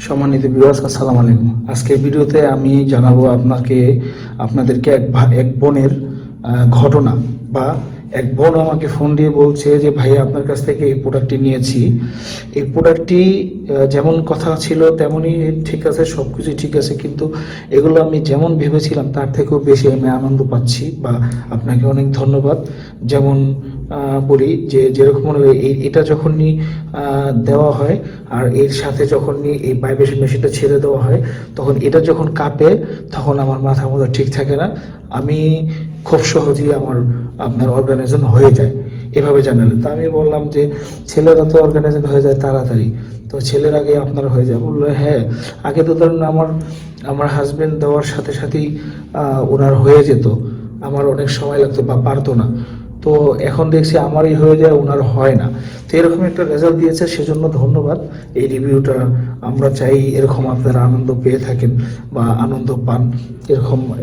সম্মানিত ভিউয়ার্স, আসসালামু আলাইকুম। আজকের ভিডিওতে আমি জানাবো আপনাদেরকে এক বোনের ঘটনা। বা এক বোন আমাকে ফোন দিয়ে বলছে যে ভাই, আপনার কাছ থেকে এই প্রোডাক্টটি নিয়েছি। এই প্রোডাক্টটি যেমন কথা ছিল তেমনই ঠিক আছে, সব কিছুই ঠিক আছে, কিন্তু এগুলো আমি যেমন ভেবেছিলাম তার থেকেও বেশি আমি আনন্দ পাচ্ছি। বা আপনাকে অনেক ধন্যবাদ। যেমন বলি যে যেরকম মনে হয় এটা যখনই দেওয়া হয় আর এর সাথে যখনই এই ভাইব্রেশন মেশিনটা ছেড়ে দেওয়া হয়, তখন এটা যখন কাঁপে তখন আমার মাথার মধ্যে ঠিক থাকে না। আমি খুব সহজেই আপনার অর্গানাইজেশন হয়ে যায় এভাবে জানালে। তা আমি বললাম যে ছেলেরা তো অর্গানাইজেশন হয়ে যায় তাড়াতাড়ি, তো ছেলের আগে আপনার হয়ে যায়। বললো হ্যাঁ, আগে তো ধরুন আমার হাজবেন্ড দেওয়ার সাথে সাথেই ওনার হয়ে যেত, আমার অনেক সময় লাগতো বা পারতো না। তো এখন দেখছি আমারই হয়ে যায়, ওনার হয় না। তো এরকম একটা রেজাল্ট দিয়েছে, সেজন্য ধন্যবাদ। এই রিভিউটা আমরা চাই এরকম আপনারা আনন্দ পেয়ে থাকেন বা আনন্দ পান,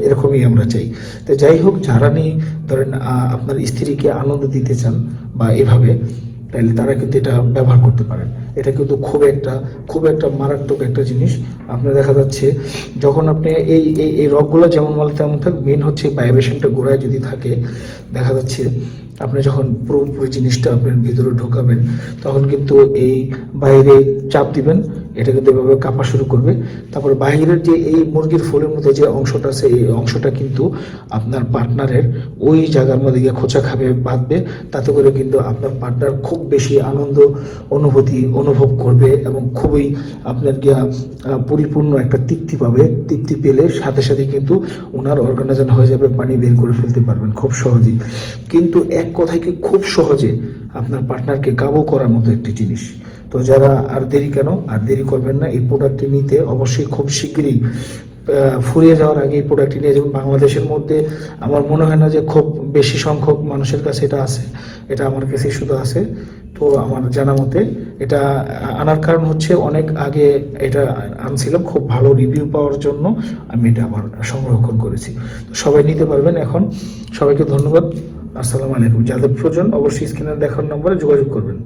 এরকমই আমরা চাই। তো যাই হোক, যারা নিয়ে ধরেন আপনার স্ত্রীকে আনন্দ দিতে চান বা এভাবে, তাহলে তারা কিন্তু এটা ব্যবহার করতে পারেন। এটা কিন্তু খুব একটা মারাত্মক একটা জিনিস। আপনার দেখা যাচ্ছে যখন আপনি এই রগগুলো যেমন বলে তেমন থাক, মেন হচ্ছে ভাইব্রেশনটা গোড়ায় যদি থাকে, দেখা যাচ্ছে আপনি যখন পুরোপুরি জিনিসটা আপনার ভিতরে ঢোকাবেন, তখন কিন্তু এই বাইরে চাপ দিবেন, এটা কিন্তু এভাবে কাঁপা শুরু করবে। তারপর বাইরের যে এই মুরগির ফুলের মধ্যে যে অংশটা আছে, এই অংশটা কিন্তু আপনার পার্টনারের ওই জায়গার মধ্যে গিয়ে খোঁচা খাবে, বাঁধবে। তাতে করে কিন্তু আপনার পার্টনার খুব বেশি আনন্দ অনুভব করবে এবং খুবই আপনার গিয়া পরিপূর্ণ একটা তৃপ্তি পাবে। তৃপ্তি পেলে সাথে সাথে কিন্তু ওনার অর্গানাইজেশন হয়ে যাবে, পানি বের করে ফেলতে পারবেন খুব সহজেই। কিন্তু এক কথায় কি খুব সহজে আপনার পার্টনারকে কাবু করার মতো একটি জিনিস। তো যারা আর দেরি করবেন না, এই প্রোডাক্টটি নিতে অবশ্যই খুব শিগগিরই ফুরিয়ে যাওয়ার আগে এই প্রোডাক্টটি নিয়ে যাবেন। বাংলাদেশের মধ্যে আমার মনে হয় না যে খুব বেশি সংখ্যক মানুষের কাছে এটা আছে, এটা আমার কাছেই শুধু আছে। তো আমার জানা মতে এটা আনার কারণ হচ্ছে অনেক আগে এটা আনছিলাম খুব ভালো রিভিউ পাওয়ার জন্য, আমি এটা আমার সংরক্ষণ করেছি। তো সবাই নিতে পারবেন এখন। সবাইকে ধন্যবাদ। আসসালামু আলাইকুম। যাদের প্রয়োজন অবশ্যই স্ক্রিনে দেখার নম্বরে যোগাযোগ করবেন।